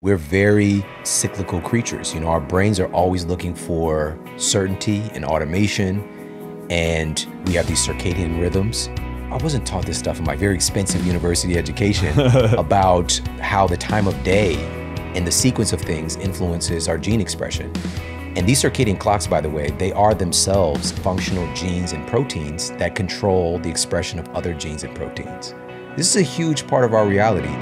we're very cyclical creatures. You know, our brains are always looking for certainty and automation, and we have these circadian rhythms. I wasn't taught this stuff in my very expensive university education about how the time of day and the sequence of things influences our gene expression. And these circadian clocks, by the way, they are themselves functional genes and proteins that control the expression of other genes and proteins. This is a huge part of our reality.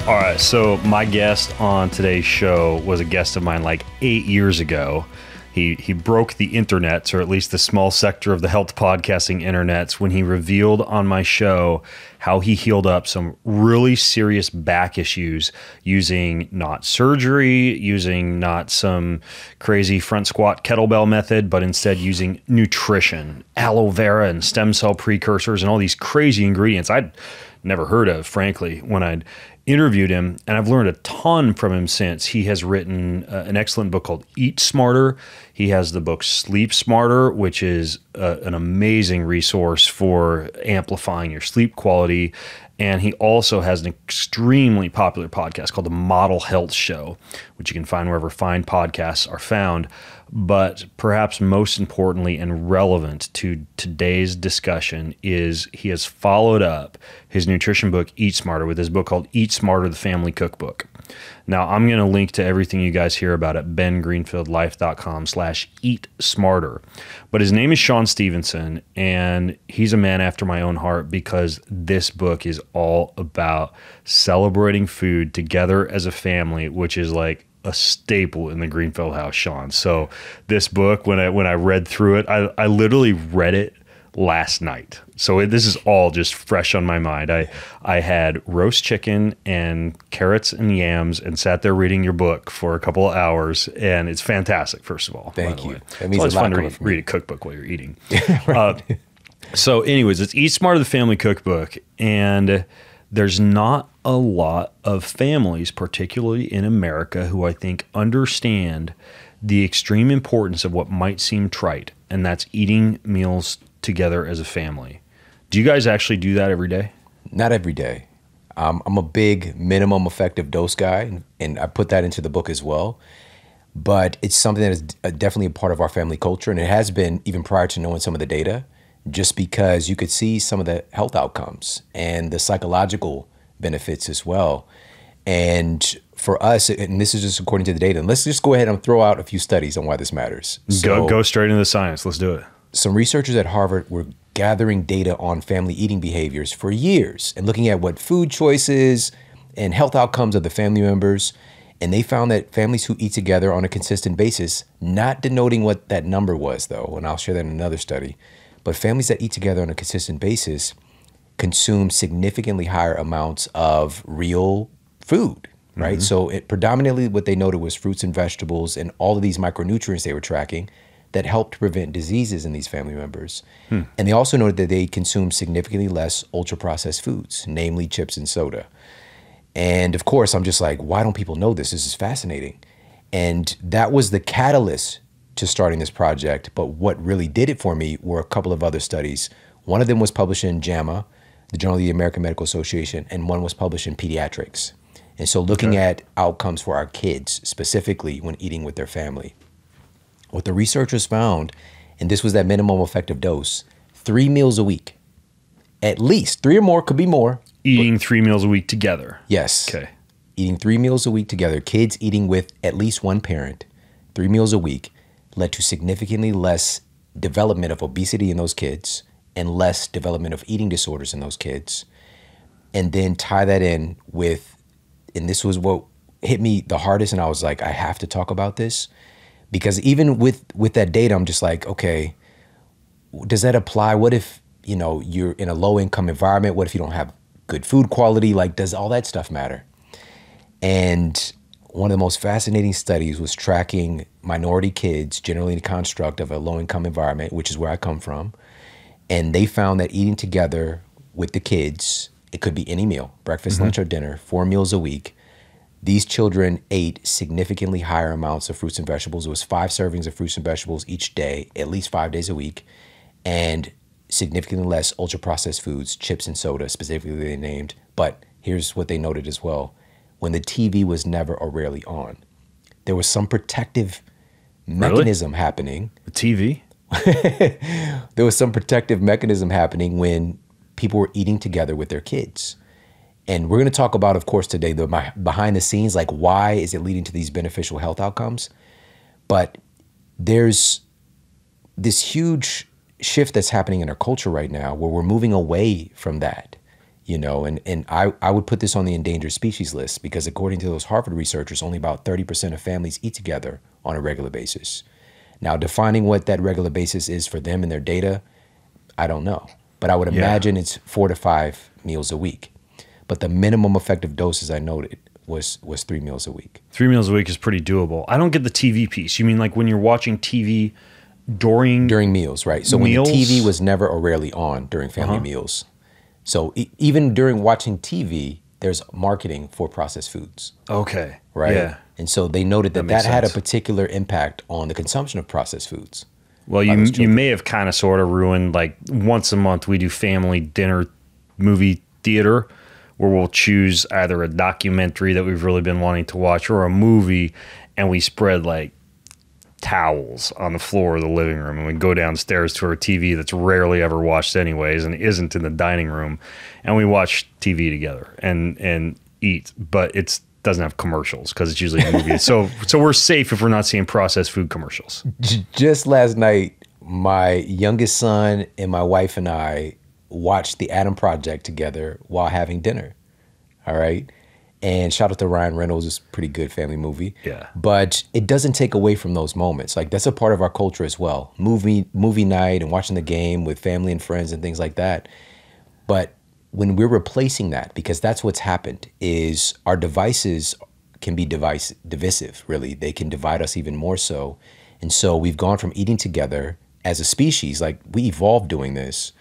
All right, so my guest on today's show was a guest of mine like 8 years ago. He broke the internets, or at least the small sector of the health podcasting internets, when he revealed on my show how he healed up some really serious back issues using not surgery, using not some crazy front squat kettlebell method, but instead using nutrition, aloe vera and stem cell precursors and all these crazy ingredients I'd never heard of, frankly, when I'd interviewed him, and I've learned a ton from him since. He has written an excellent book called Eat Smarter. He has the book Sleep Smarter, which is an amazing resource for amplifying your sleep quality. And he also has an extremely popular podcast called The Model Health Show, which you can find wherever fine podcasts are found. But perhaps most importantly and relevant to today's discussion is he has followed up his nutrition book, Eat Smarter, with his book called Eat Smarter, the Family Cookbook. Now, I'm going to link to everything you guys hear about at bengreenfieldlife.com/eat smarter. But his name is Shawn Stevenson, and he's a man after my own heart because this book is all about celebrating food together as a family, which is like a staple in the Greenfield house, Shawn. So this book, when I read through it, I literally read it last night. So this is all just fresh on my mind. I had roast chicken and carrots and yams and sat there reading your book for a couple of hours, and it's fantastic, first of all. Thank you. That means it's fun to read a cookbook while you're eating. Right. So anyways, it's Eat Smarter, the Family Cookbook, and there's not a lot of families, particularly in America, who I think understand the extreme importance of what might seem trite, and that's eating meals together as a family. Do you guys actually do that every day? Not every day. I'm a big minimum effective dose guy, and I put that into the book as well. But it's something that is definitely a part of our family culture, and it has been even prior to knowing some of the data, just because you could see some of the health outcomes and the psychological benefits as well. And for us, and this is just according to the data, and let's just go ahead and throw out a few studies on why this matters. Go straight into the science. Let's do it. Some researchers at Harvard were gathering data on family eating behaviors for years and looking at what food choices and health outcomes of the family members. And they found that families who eat together on a consistent basis, not denoting what that number was though, and I'll share that in another study, but families that eat together on a consistent basis consume significantly higher amounts of real food, right? So predominantly what they noted was fruits and vegetables and all of these micronutrients they were tracking that helped prevent diseases in these family members. And they also noted that they consume significantly less ultra-processed foods, namely chips and soda. And of course, I'm just like, why don't people know this? This is fascinating. And that was the catalyst to starting this project. But what really did it for me were a couple of other studies. One of them was published in JAMA, the Journal of the American Medical Association, and one was published in Pediatrics. And so looking at outcomes for our kids, specifically when eating with their family. What the researchers found, and this was that minimum effective dose, 3 meals a week. At least 3 or more, could be more. Eating 3 meals a week together. Yes. Okay. Eating 3 meals a week together, kids eating with at least one parent, 3 meals a week, led to significantly less development of obesity in those kids and less development of eating disorders in those kids. And then tie that in with, and this was what hit me the hardest, and I was like, I have to talk about this. Because even with that data, I'm just like, okay, does that apply? What if, you know, you're in a low income environment? What if you don't have good food quality? Like, does all that stuff matter? And one of the most fascinating studies was tracking minority kids, generally in the construct of a low income environment, which is where I come from. And they found that eating together with the kids, it could be any meal, breakfast, lunch, or dinner, 4 meals a week. These children ate significantly higher amounts of fruits and vegetables. It was 5 servings of fruits and vegetables each day, at least 5 days a week, and significantly less ultra-processed foods, chips and soda, specifically they named. But here's what they noted as well. When the TV was never or rarely on, there was some protective mechanism happening. The TV? There was some protective mechanism happening when people were eating together with their kids. And we're going to talk about, of course, today, the behind the scenes, like why is it leading to these beneficial health outcomes? But there's this huge shift that's happening in our culture right now where we're moving away from that, you know, and I would put this on the endangered species list because according to those Harvard researchers, only about 30% of families eat together on a regular basis. Now, defining what that regular basis is for them and their data, I don't know. But I would imagine it's 4 to 5 meals a week. But the minimum effective dose, as I noted, was 3 meals a week. 3 meals a week is pretty doable. I don't get the TV piece. You mean like when you're watching TV during meals, right? So meals? When the TV was never or rarely on during family meals. So even during watching TV, there's marketing for processed foods. Okay. Right? Yeah. And so they noted that makes had a sense. particular impact on the consumption of processed foods. Well, you may have kind of sort of ruined, like once a month we do family dinner movie theater where we'll choose either a documentary that we've really been wanting to watch or a movie, and we spread like towels on the floor of the living room, and we go downstairs to our TV that's rarely ever watched anyways and isn't in the dining room, and we watch TV together and eat, but it doesn't have commercials because it's usually a movie. So we're safe if we're not seeing processed food commercials. Just last night, my youngest son and my wife and I watched The Adam Project together while having dinner. All right. And shout out to Ryan Reynolds. It's a pretty good family movie. Yeah. But it doesn't take away from those moments. Like that's a part of our culture as well. Movie night and watching the game with family and friends and things like that. But when we're replacing that, because that's what's happened, is our devices can be divisive, really. They can divide us even more so. And so we've gone from eating together as a species, like we evolved doing this.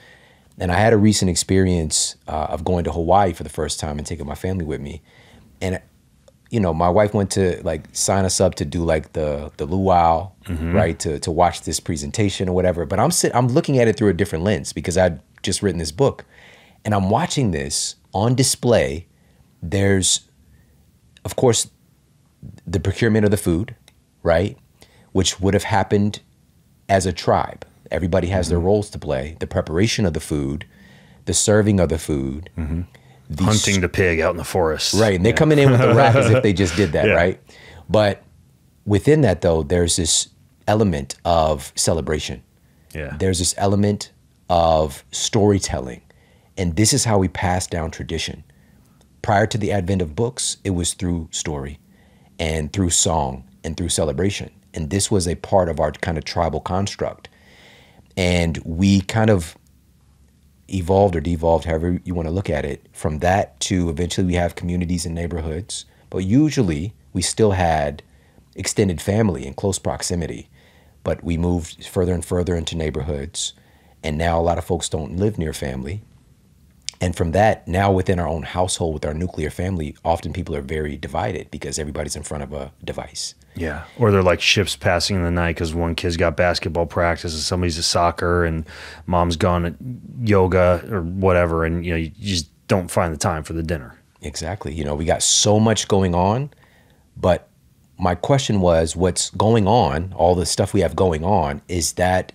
And I had a recent experience of going to Hawaii for the first time and taking my family with me. And, you know, my wife went to like sign us up to do like the luau, right? To watch this presentation or whatever. But I'm looking at it through a different lens because I'd just written this book. And I'm watching this on display. There's, of course, the procurement of the food, right? Which would have happened as a tribe. Everybody has their roles to play. The preparation of the food, the serving of the food. Hunting the pig out in the forest. Right, and they're coming in with the rack as if they just did that, right? But within that, though, there's this element of celebration. Yeah. There's this element of storytelling. And this is how we pass down tradition. Prior to the advent of books, it was through story and through song and through celebration. And this was a part of our kind of tribal construct. And we kind of evolved or devolved, however you want to look at it, from that to eventually we have communities and neighborhoods. But usually we still had extended family in close proximity. But we moved further and further into neighborhoods. And now a lot of folks don't live near family. And from that, now within our own household, with our nuclear family, often people are very divided because everybody's in front of a device. Yeah. Or they're like ships passing in the night because one kid's got basketball practice and somebody's at soccer and mom's gone at yoga or whatever. And, you know, you just don't find the time for the dinner. Exactly. You know, we got so much going on. But my question was, what's going on, all the stuff we have going on, is that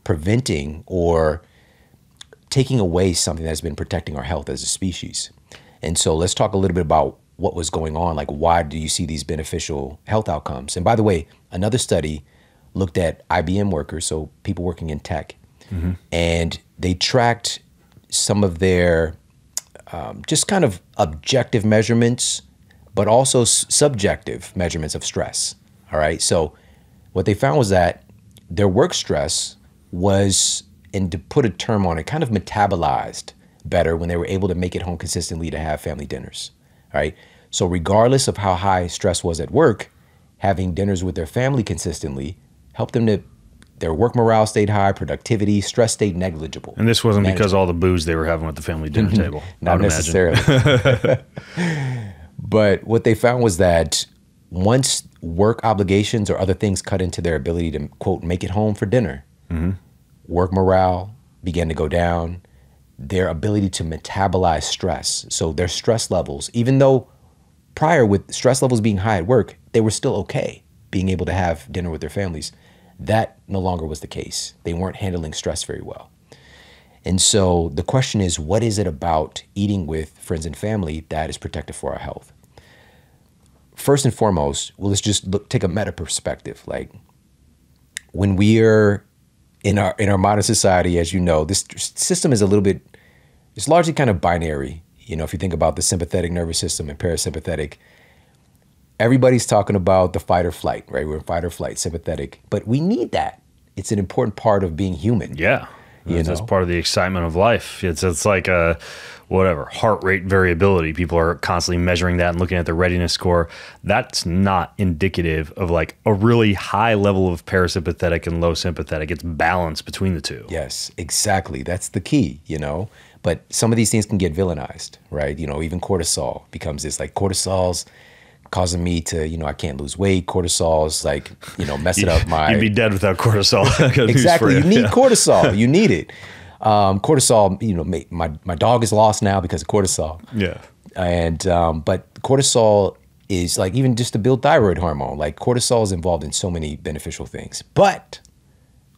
preventing or taking away something that's been protecting our health as a species? And so let's talk a little bit about what was going on. Like, why do you see these beneficial health outcomes? And by the way, another study looked at IBM workers, so people working in tech, and they tracked some of their just kind of objective measurements, but also subjective measurements of stress. All right. So what they found was that their work stress was, and to put a term on it, kind of metabolized better when they were able to make it home consistently to have family dinners, right? So regardless of how high stress was at work, having dinners with their family consistently helped them to, their work morale stayed high, productivity, stress stayed negligible. And this wasn't because all the booze they were having at the family dinner table. Not necessarily. But what they found was that once work obligations or other things cut into their ability to, quote, make it home for dinner, work morale began to go down, their ability to metabolize stress. So their stress levels, even though prior with stress levels being high at work, they were still okay being able to have dinner with their families. That no longer was the case. They weren't handling stress very well. And so the question is, what is it about eating with friends and family that is protective for our health? First and foremost, well, let's just take a meta perspective. Like when we're in our modern society, as you know, this system is it's largely kind of binary. You know, if you think about the sympathetic nervous system and parasympathetic, everybody's talking about the fight or flight, right? We're in fight or flight, sympathetic, but we need that. It's an important part of being human. Yeah. That's part of the excitement of life. It's like a heart rate variability. People are constantly measuring that and looking at the readiness score. That's not indicative of like a really high level of parasympathetic and low sympathetic. It's balance between the two. Yes, exactly. That's the key, But some of these things can get villainized, right? Even cortisol becomes this, like cortisol's causing me to, I can't lose weight. Cortisol's like, messing up my... You'd be dead without cortisol. Exactly. You need cortisol. You need it. Cortisol, my dog is lost now because of cortisol. Yeah. And, but cortisol is like, even just to build thyroid hormone, like cortisol is involved in so many beneficial things. But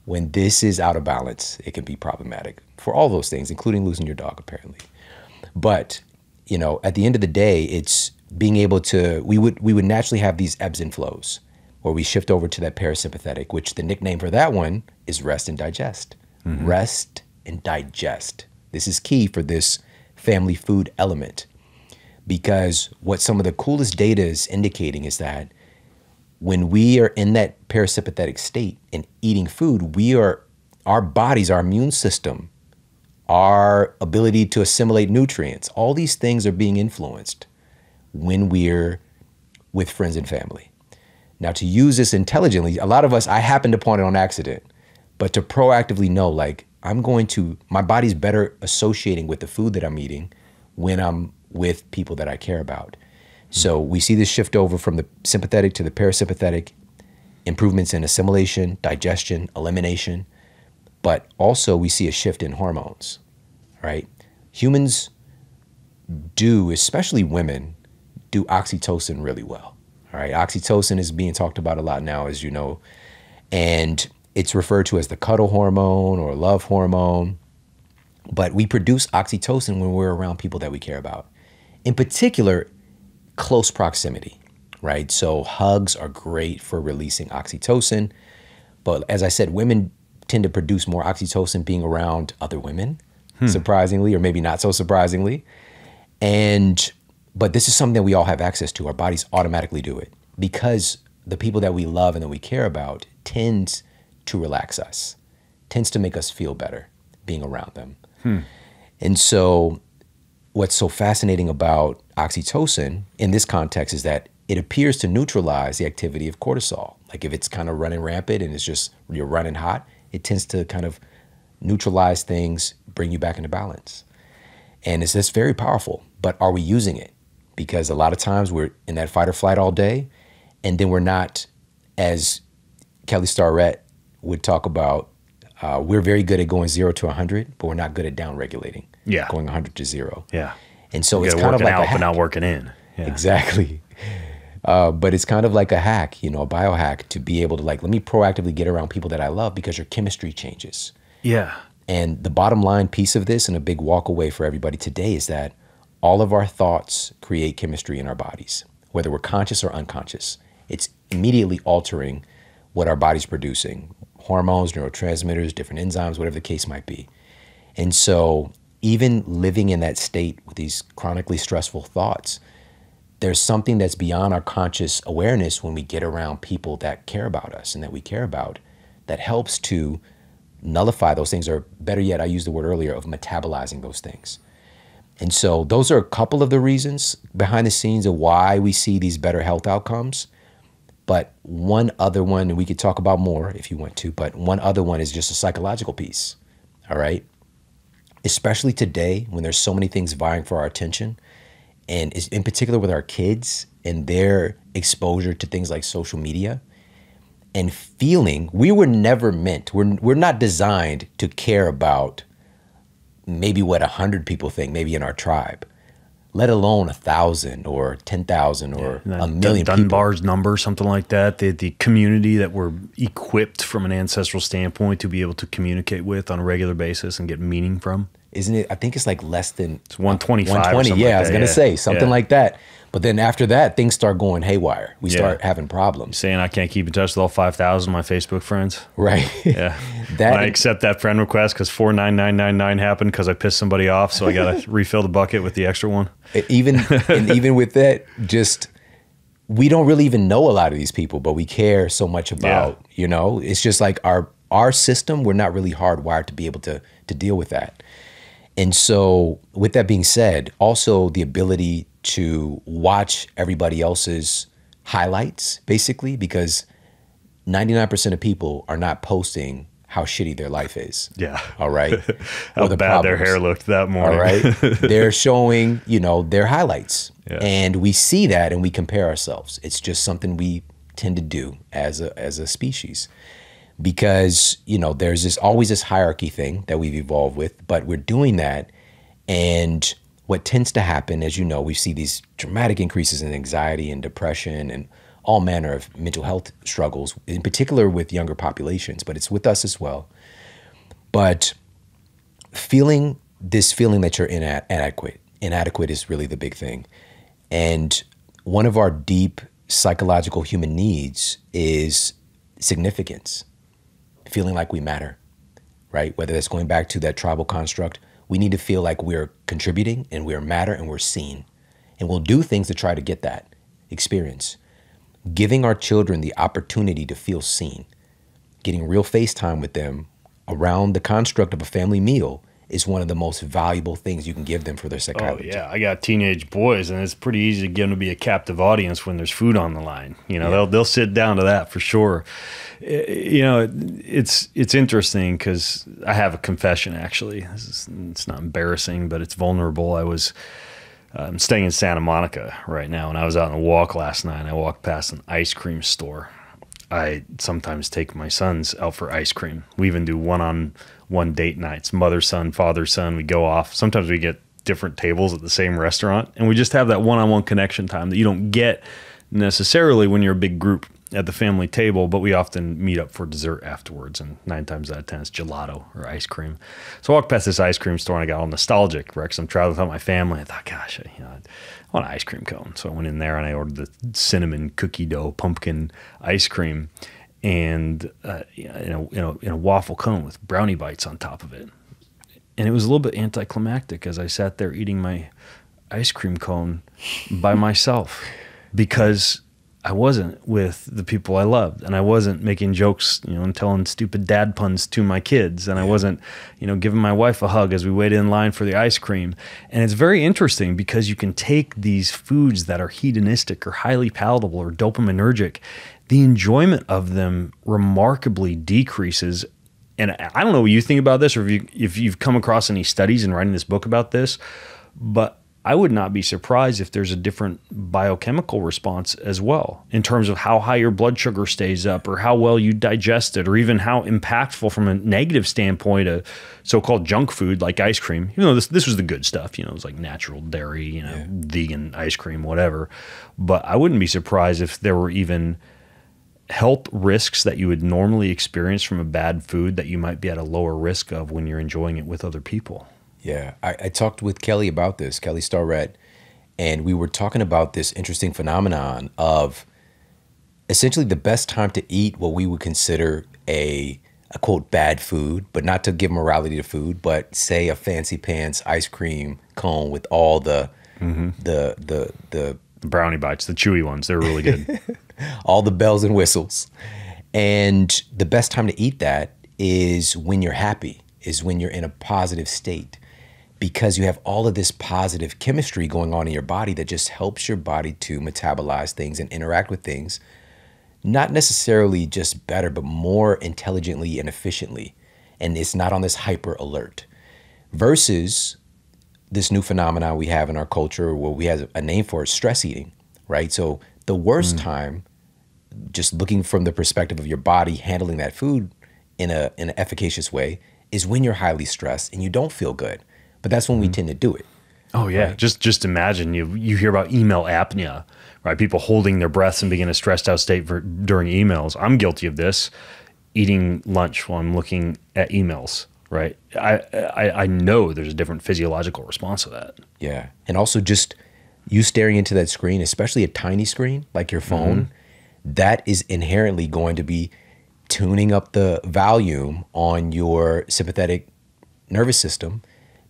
when this is out of balance, it can be problematic for all those things, including losing your dog, apparently. But, at the end of the day, it's being able to, we would naturally have these ebbs and flows where we shift over to that parasympathetic, which the nickname for that one is rest and digest. Mm-hmm. Rest and digest. This is key for this family food element, because what some of the coolest data is indicating is that when we are in that parasympathetic state and eating food, our bodies, our immune system, our ability to assimilate nutrients, all these things are being influenced when we're with friends and family. Now, to use this intelligently, a lot of us, I happened upon it on accident, but to proactively know, like, my body's better associating with the food that I'm eating when I'm with people that I care about. So we see this shift over from the sympathetic to the parasympathetic, improvements in assimilation, digestion, elimination, but also we see a shift in hormones, right? Humans do, especially women, do oxytocin really well. All right. Oxytocin is being talked about a lot now, as you know, and it's referred to as the cuddle hormone or love hormone. But we produce oxytocin when we're around people that we care about. In particular, close proximity, right? So hugs are great for releasing oxytocin. But as I said, women tend to produce more oxytocin being around other women, surprisingly, or maybe not so surprisingly. But this is something that we all have access to. Our bodies automatically do it because the people that we love and that we care about tends to relax us, tends to make us feel better being around them. And so what's so fascinating about oxytocin in this context is that it appears to neutralize the activity of cortisol. Like if it's kind of running rampant and you're running hot, it tends to kind of neutralize things, bring you back into balance. And it's just very powerful, but are we using it? Because a lot of times we're in that fight or flight all day, and then we're not, as Kelly Starrett would talk about, we're very good at going 0 to 100, but we're not good at down regulating. Yeah. Going 100 to 0. Yeah. And so it's kind of like out, a hack. But not working in. Yeah. Exactly. But it's kind of like a hack, a biohack to be able to let me proactively get around people that I love because your chemistry changes. Yeah. And the bottom line piece of this and a big walk away for everybody today is that all of our thoughts create chemistry in our bodies, whether we're conscious or unconscious. It's immediately altering what our body's producing, hormones, neurotransmitters, different enzymes, whatever the case might be. And so even living in that state with these chronically stressful thoughts, there's something that's beyond our conscious awareness when we get around people that care about us and that we care about that helps to nullify those things, or better yet, I used the word earlier of metabolizing those things. And so those are a couple of the reasons behind the scenes of why we see these better health outcomes. But one other one, and we could talk about more if you want to, but one other one is just a psychological piece, all right? Especially today when there's so many things vying for our attention, and in particular with our kids and their exposure to things like social media and feeling, we were never meant, we're not designed to care about maybe what 100 people think, maybe in our tribe, let alone 1,000 or 10,000 or a million people. Dunbar's number, something like that. The community that we're equipped from an ancestral standpoint to be able to communicate with on a regular basis and get meaning from. Isn't it? I think it's like less than... It's 125 120, or something yeah, like I was going to say, something like that. But then after that, things start going haywire. We start having problems. Saying I can't keep in touch with all 5,000 of my Facebook friends. Right. Yeah. When I accept that friend request because 49999 happened because I pissed somebody off, so I got to refill the bucket with the extra one. Even with that, just we don't really even know a lot of these people, but we care so much about, you know, it's just like our system, we're not really hardwired to be able to deal with that. And so with that being said, also the ability to watch everybody else's highlights, basically, because 99% of people are not posting how shitty their life is. Yeah. All right. How bad their hair looked that morning. All right. They're showing, you know, their highlights. Yeah. And we see that and we compare ourselves. It's just something we tend to do as a species. Because, you know, there's always this hierarchy thing that we've evolved with, but we're doing that. And what tends to happen, as you know, we see these dramatic increases in anxiety and depression and all manner of mental health struggles, in particular with younger populations, but it's with us as well. But feeling that you're inadequate is really the big thing. And one of our deep psychological human needs is significance, feeling like we matter, right? Whether that's going back to that tribal construct, we need to feel like we're contributing and we're matter and we're seen. And we'll do things to try to get that experience. Giving our children the opportunity to feel seen, getting real face time with them around the construct of a family meal is one of the most valuable things you can give them for their psychology. Oh, yeah. I got teenage boys, and it's pretty easy to get them to be a captive audience when there's food on the line. You know, they'll sit down to that for sure. You know, it's interesting because I have a confession, actually. It's not embarrassing, but it's vulnerable. I'm staying in Santa Monica right now, and I was out on a walk last night, and I walked past an ice cream store. I sometimes take my sons out for ice cream. We even do one-on-one date nights, mother, son, father, son. We go off. Sometimes we get different tables at the same restaurant, and we just have that one-on-one connection time that you don't get necessarily when you're a big group at the family table, but we often meet up for dessert afterwards, and 9 times out of 10 it's gelato or ice cream. So I walked past this ice cream store and I got all nostalgic, right? Because I'm traveling with my family. I thought, gosh, I want an ice cream cone. So I went in there and I ordered the cinnamon cookie dough pumpkin ice cream, and in a waffle cone with brownie bites on top of it. And it was a little bit anticlimactic as I sat there eating my ice cream cone by myself, because I wasn't with the people I loved, and I wasn't making jokes, and telling stupid dad puns to my kids, and I wasn't, giving my wife a hug as we waited in line for the ice cream. And it's very interesting because you can take these foods that are hedonistic or highly palatable or dopaminergic, the enjoyment of them remarkably decreases. And I don't know what you think about this, or if you've come across any studies in writing this book about this, but I would not be surprised if there's a different biochemical response as well, in terms of how high your blood sugar stays up, or how well you digest it, or even how impactful from a negative standpoint a so-called junk food like ice cream. Even though this was the good stuff, it was like natural dairy, vegan ice cream, whatever. But I wouldn't be surprised if there were even health risks that you would normally experience from a bad food that you might be at a lower risk of when you're enjoying it with other people. Yeah, I talked with Kelly about this, Kelly Starrett, and we were talking about this interesting phenomenon of essentially the best time to eat what we would consider a quote bad food, but not to give morality to food, but say a fancy pants ice cream cone with all the brownie bites, the chewy ones. They're really good. All the bells and whistles. And the best time to eat that is when you're happy, is when you're in a positive state, because you have all of this positive chemistry going on in your body that just helps your body to metabolize things and interact with things, not necessarily just better, but more intelligently and efficiently. And it's not on this hyper alert, versus this new phenomenon we have in our culture where we have a name for it, stress eating, right? So the worst time, just looking from the perspective of your body handling that food in an efficacious way, is when you're highly stressed and you don't feel good. But that's when we tend to do it. Oh yeah. Right. Just imagine you hear about email apnea, right? People holding their breaths and being in a stressed out state during emails. I'm guilty of this, eating lunch while I'm looking at emails, right? I know there's a different physiological response to that. Yeah. And also just you staring into that screen, especially a tiny screen like your phone, that is inherently going to be tuning up the volume on your sympathetic nervous system,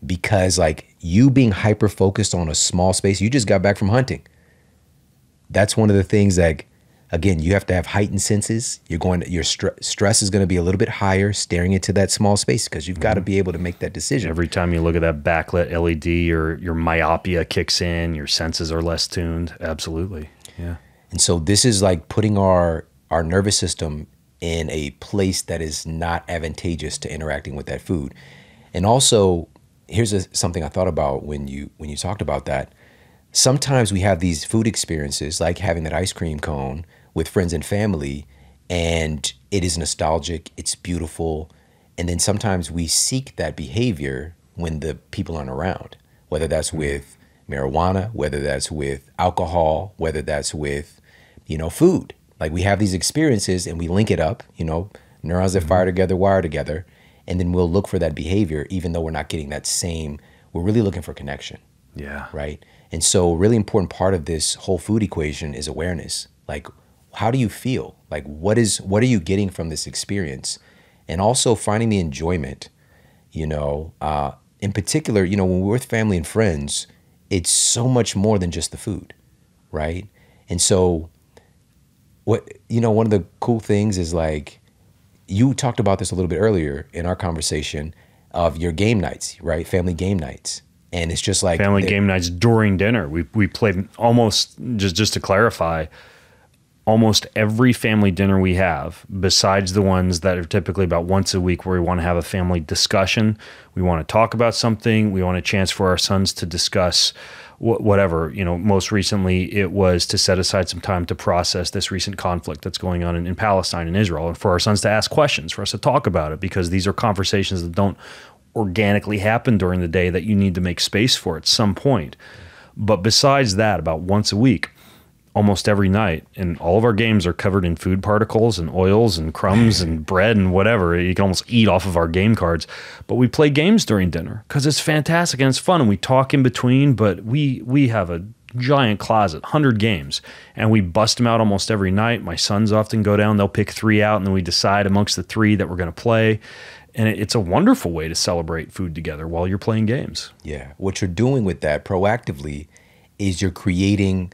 because like you being hyper focused on a small space, you just got back from hunting. That's one of the things that, again, you have to have heightened senses. Your stress is going to be a little bit higher staring into that small space, because you've got to be able to make that decision. Every time you look at that backlit LED, your myopia kicks in, your senses are less tuned. Absolutely. Yeah. And so this is like putting our nervous system in a place that is not advantageous to interacting with that food. And also, here's something I thought about when you talked about that. Sometimes we have these food experiences, like having that ice cream cone with friends and family, and it is nostalgic, it's beautiful, and then sometimes we seek that behavior when the people aren't around, whether that's with marijuana, whether that's with alcohol, whether that's with, food. Like we have these experiences and we link it up, neurons that fire together, wire together, and then we'll look for that behavior, even though we're not getting that same, we're really looking for connection. Yeah. Right. And so a really important part of this whole food equation is awareness. Like, how do you feel? Like, what are you getting from this experience? And also finding the enjoyment, in particular, when we're with family and friends, it's so much more than just the food. Right. And so one of the cool things is like, you talked about this a little bit earlier in our conversation of your game nights, right? Family game nights. And it's just like family game nights during dinner. We played almost, just to clarify, almost every family dinner we have, besides the ones that are typically about once a week where we want to have a family discussion, we want to talk about something, we want a chance for our sons to discuss whatever. Most recently it was to set aside some time to process this recent conflict that's going on in Palestine and Israel, and for our sons to ask questions, for us to talk about it, because these are conversations that don't organically happen during the day that you need to make space for at some point. But besides that, about once a week, almost every night, and all of our games are covered in food particles and oils and crumbs and bread and whatever. You can almost eat off of our game cards. But we play games during dinner because it's fantastic and it's fun, and we talk in between, but we have a giant closet, 100 games, and we bust them out almost every night. My sons often go down, they'll pick 3 out, and then we decide amongst the 3 that we're going to play. And it's a wonderful way to celebrate food together while you're playing games. Yeah. What you're doing with that proactively is you're creating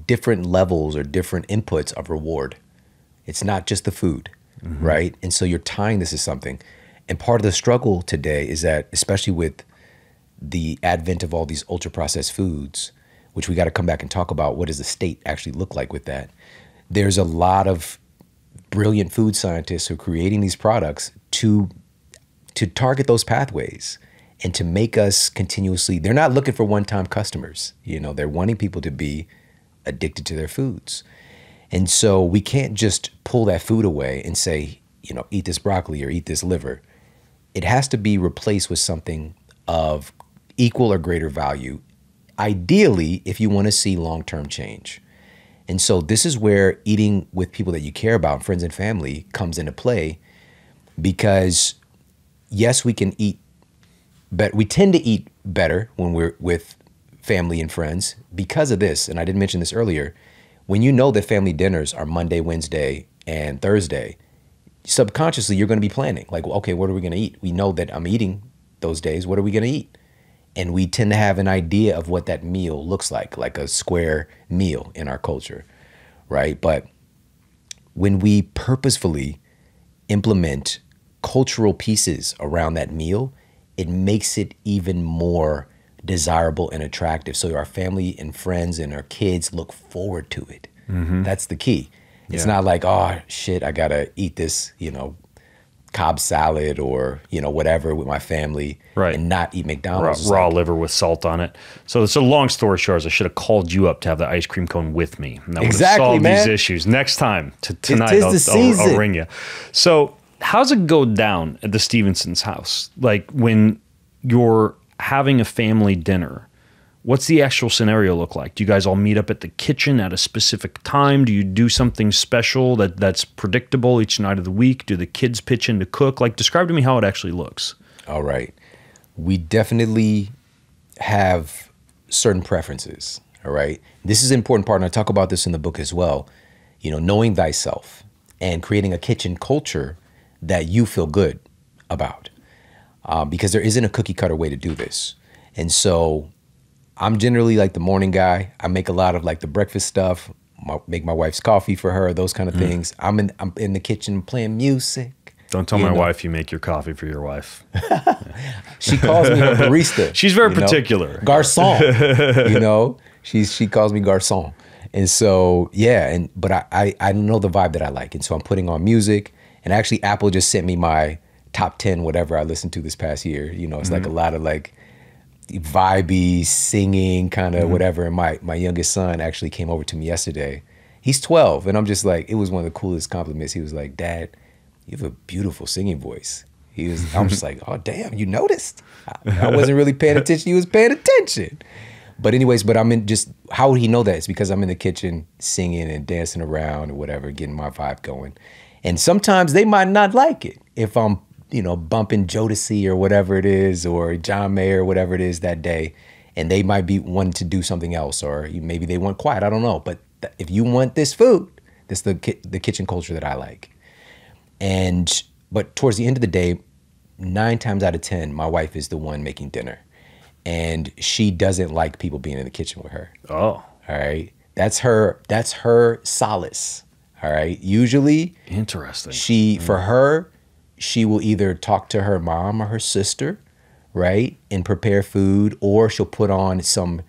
different levels or different inputs of reward. It's not just the food, right? And so you're tying this to something. And part of the struggle today is that, especially with the advent of all these ultra processed foods, which we got to come back and talk about, what does the state actually look like with that? There's a lot of brilliant food scientists who are creating these products to target those pathways and to make us continuously, they're not looking for one-time customers. They're wanting people to be addicted to their foods. And so we can't just pull that food away and say, eat this broccoli or eat this liver. It has to be replaced with something of equal or greater value, ideally, if you want to see long-term change. And so this is where eating with people that you care about, friends and family, comes into play, because yes, we can eat, but we tend to eat better when we're with family and friends because of this. And I didn't mention this earlier. When you know that family dinners are Monday, Wednesday, and Thursday, subconsciously you're going to be planning. Like, okay, what are we going to eat? We know that I'm eating those days. What are we going to eat? And we tend to have an idea of what that meal looks like a square meal in our culture, right? But when we purposefully implement cultural pieces around that meal, it makes it even more desirable and attractive. So our family and friends and our kids look forward to it. That's the key. It's not like, oh shit, I gotta eat this, Cobb salad or, whatever with my family, right, and not eat McDonald's. Raw liver with salt on it. So it's a long story short, I should have called you up to have the ice cream cone with me. And that would have solved these issues. Next time, tonight, I'll ring you. So how's it go down at the Stevenson's house? Like when you're having a family dinner, what's the actual scenario look like? Do you guys all meet up at the kitchen at a specific time? Do you do something special that's predictable each night of the week? Do the kids pitch in to cook? Like, describe to me how it actually looks. All right. We definitely have certain preferences. All right. This is an important part, and I talk about this in the book as well. You know, knowing thyself and creating a kitchen culture that you feel good about. Because there isn't a cookie cutter way to do this. And so I'm generally like the morning guy. I make a lot of like the breakfast stuff, make my wife's coffee for her, those kind of things. I'm in the kitchen playing music. Don't tell my wife you make your coffee for your wife. She calls me a barista. She's very particular. Garçon, you know, she calls me garçon. And so, yeah, but I know the vibe that I like. And so I'm putting on music. And actually, Apple just sent me my top 10, whatever I listened to this past year. You know, it's like a lot of like vibey, singing, kind of whatever. And my youngest son actually came over to me yesterday. He's 12. And I'm just like, it was one of the coolest compliments. He was like, Dad, you have a beautiful singing voice. I'm just like, oh, damn, you noticed? I wasn't really paying attention. He was paying attention. But anyways, I'm in just, how would he know that? It's because I'm in the kitchen singing and dancing around or whatever, getting my vibe going. And sometimes they might not like it if I'm, you know, bumping Jodeci or whatever it is, or John Mayer or whatever it is that day. And they might be wanting to do something else, or maybe they want quiet. I don't know. But if you want this food, this is the kitchen culture that I like. But towards the end of the day, 9 times out of 10, my wife is the one making dinner. And she doesn't like people being in the kitchen with her. Oh. All right. That's her solace. All right. Usually. Interesting. For her, she will either talk to her mom or her sister, right? And prepare food, or she'll put on some,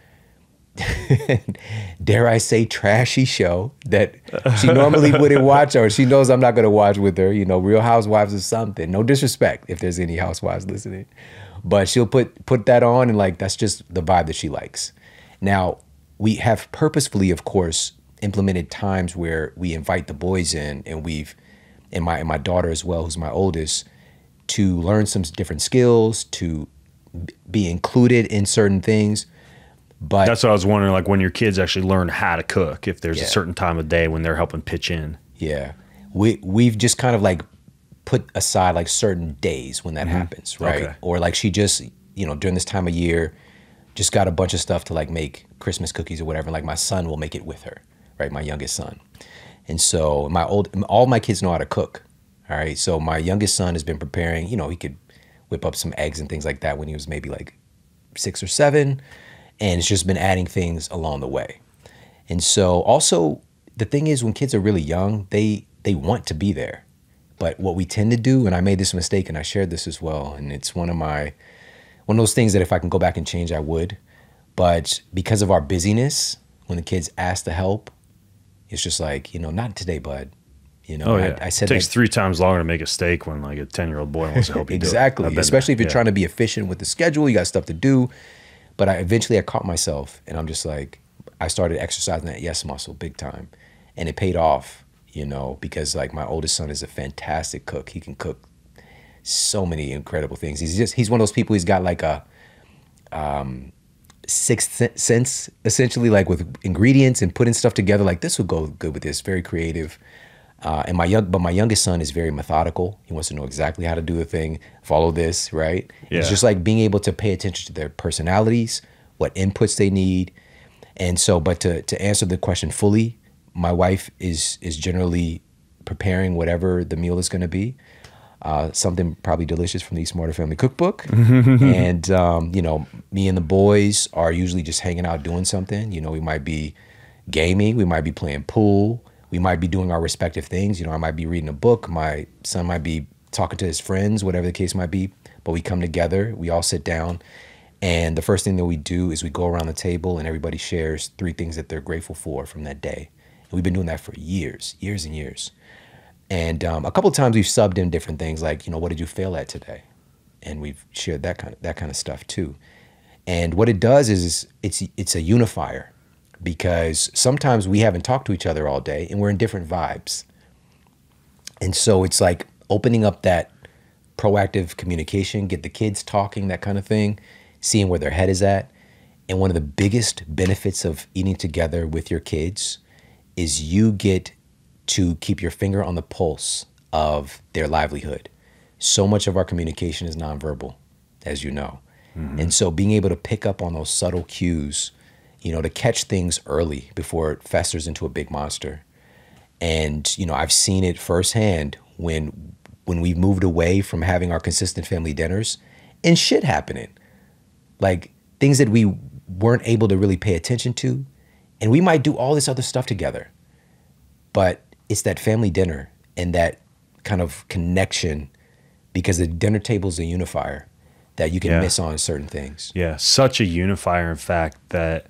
dare I say, trashy show that she normally wouldn't watch, or she knows I'm not going to watch with her, you know, Real Housewives or something. No disrespect if there's any housewives listening. But she'll put that on, and like, that's just the vibe that she likes. Now, we have purposefully, of course, implemented times where we invite the boys in, and and my daughter as well, who's my oldest, to learn some different skills, to be included in certain things. But that's what I was wondering, like when your kids actually learn how to cook, if there's a certain time of day when they're helping pitch in. Yeah. We've just kind of like put aside like certain days when that happens, right? Okay. Or like she just, you know, during this time of year, just got a bunch of stuff to like make Christmas cookies or whatever. Like my son will make it with her, right? My youngest son. And so all my kids know how to cook, all right? So my youngest son has been preparing, you know, he could whip up some eggs and things like that when he was maybe like 6 or 7. And it's just been adding things along the way. And so also the thing is, when kids are really young, they want to be there. But what we tend to do, and I made this mistake and I shared this as well, and it's one of those things that if I can go back and change, I would. But because of our busyness, when the kids ask to help, it's just like, you know, not today, bud. You know, I said it takes 3 times longer to make a steak when like a 10-year-old boy wants to help you exactly. do it. Especially if you're trying to be efficient with the schedule, you got stuff to do. But eventually I caught myself, and I'm just like, I started exercising that yes muscle big time. And it paid off, you know, because like my oldest son is a fantastic cook. He can cook so many incredible things. He's one of those people, he's got like a sixth sense, essentially, like with ingredients and putting stuff together. Like, this will go good with this, very creative. But my youngest son is very methodical. He wants to know exactly how to do the thing, follow this, right? Yeah. It's just like being able to pay attention to their personalities, what inputs they need. And so, but to answer the question fully, my wife is generally preparing whatever the meal is going to be. Something probably delicious from the Smarter Family Cookbook. And, you know, me and the boys are usually just hanging out doing something. You know, we might be gaming, we might be playing pool, we might be doing our respective things. You know, I might be reading a book, my son might be talking to his friends, whatever the case might be. But we come together, we all sit down, and the first thing that we do is we go around the table and everybody shares 3 things that they're grateful for from that day. And we've been doing that for years and years. And a couple of times we've subbed in different things, like, you know, what did you fail at today? And we've shared that kind of stuff too. And what it does is it's a unifier, because sometimes we haven't talked to each other all day and we're in different vibes. And so it's like opening up that proactive communication, get the kids talking, that kind of thing, seeing where their head is at. And one of the biggest benefits of eating together with your kids is you get to keep your finger on the pulse of their livelihood. So much of our communication is nonverbal, as you know. And so being able to pick up on those subtle cues, you know, to catch things early before it festers into a big monster. And, you know, I've seen it firsthand when we've moved away from having our consistent family dinners and shit happening. Like things that we weren't able to really pay attention to. And we might do all this other stuff together. But it's that family dinner and that kind of connection, because the dinner table is a unifier that you can miss on certain things. Yeah, such a unifier, in fact, that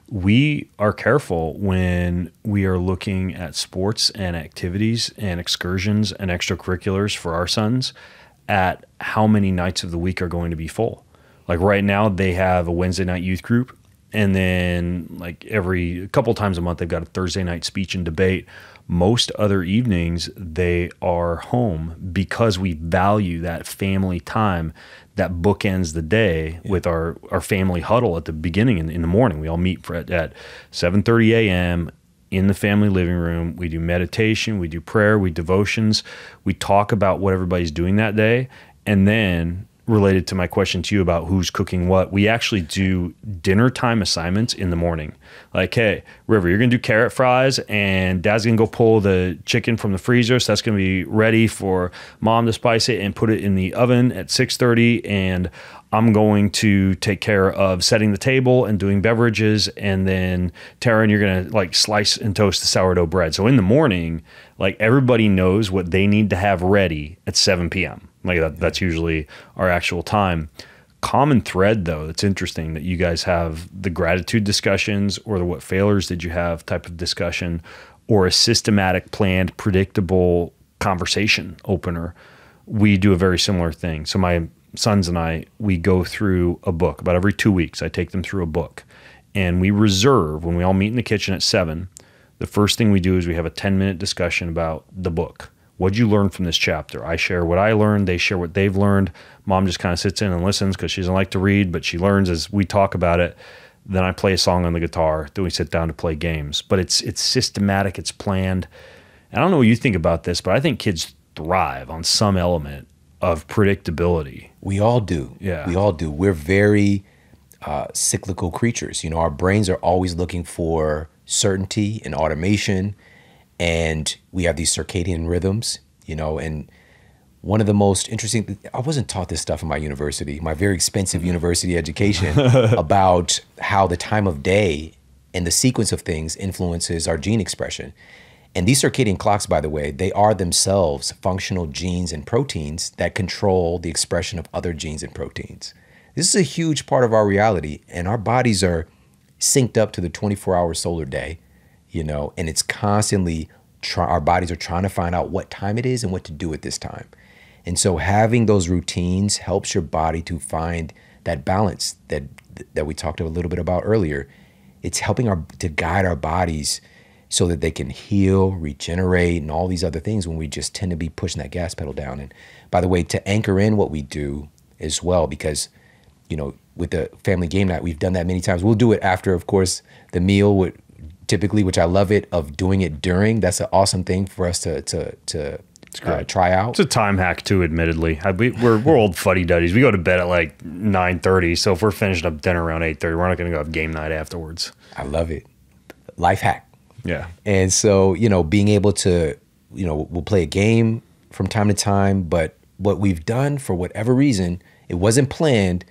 we are careful when we are looking at sports and activities and excursions and extracurriculars for our sons at how many nights of the week are going to be full. Like right now, they have a Wednesday night youth group, and then like a couple times a month, they've got a Thursday night speech and debate. Most other evenings, they are home because we value that family time that bookends the day with our family huddle at the beginning in the morning. We all meet at 7:30 a.m. in the family living room. We do meditation, we do prayer, we devotions. We talk about what everybody's doing that day. And then, related to my question to you about who's cooking what, we actually do dinner time assignments in the morning. Like, hey, River, you're going to do carrot fries, and Dad's going to go pull the chicken from the freezer. So that's going to be ready for Mom to spice it and put it in the oven at 6:30. And I'm going to take care of setting the table and doing beverages. And then Taryn, you're going to like slice and toast the sourdough bread. So in the morning, like everybody knows what they need to have ready at 7 p.m. Like that's usually our actual time. Common thread, though, that's interesting that you guys have the gratitude discussions or the what failures did you have type of discussion, or a systematic, planned, predictable conversation opener. We do a very similar thing. So my sons and I, we go through a book. About every 2 weeks, I take them through a book. And we reserve, when we all meet in the kitchen at 7, the first thing we do is we have a 10-minute discussion about the book. What'd you learn from this chapter? I share what I learned. They share what they've learned. Mom just kind of sits in and listens because she doesn't like to read, but she learns as we talk about it. Then I play a song on the guitar. Then we sit down to play games. But it's systematic. It's planned. And I don't know what you think about this, but I think kids thrive on some element of predictability. We all do. Yeah. We all do. We're very cyclical creatures. You know, our brains are always looking for certainty and automation. And we have these circadian rhythms, you know, and one of the most interesting, I wasn't taught this stuff in my university, my very expensive university education, about how the time of day and the sequence of things influences our gene expression. And these circadian clocks, by the way, they are themselves functional genes and proteins that control the expression of other genes and proteins. This is a huge part of our reality, and our bodies are synced up to the 24-hour solar day. You know, and it's constantly, our bodies are trying to find out what time it is and what to do at this time. And so having those routines helps your body to find that balance that we talked a little bit about earlier. It's helping to guide our bodies so that they can heal, regenerate, and all these other things when we just tend to be pushing that gas pedal down. And by the way, to anchor in what we do as well, because, you know, with the family game night, we've done that many times. We'll do it after, of course, the meal typically, which I love it, of doing it during. That's an awesome thing for us to try out. It's a time hack too, admittedly. We're old fuddy-duddies. We go to bed at like 9:30, so if we're finishing up dinner around 8:30, we're not going to go have game night afterwards. I love it. Life hack. Yeah. And so, you know, being able to, you know, we'll play a game from time to time, but what we've done, for whatever reason, it wasn't planned,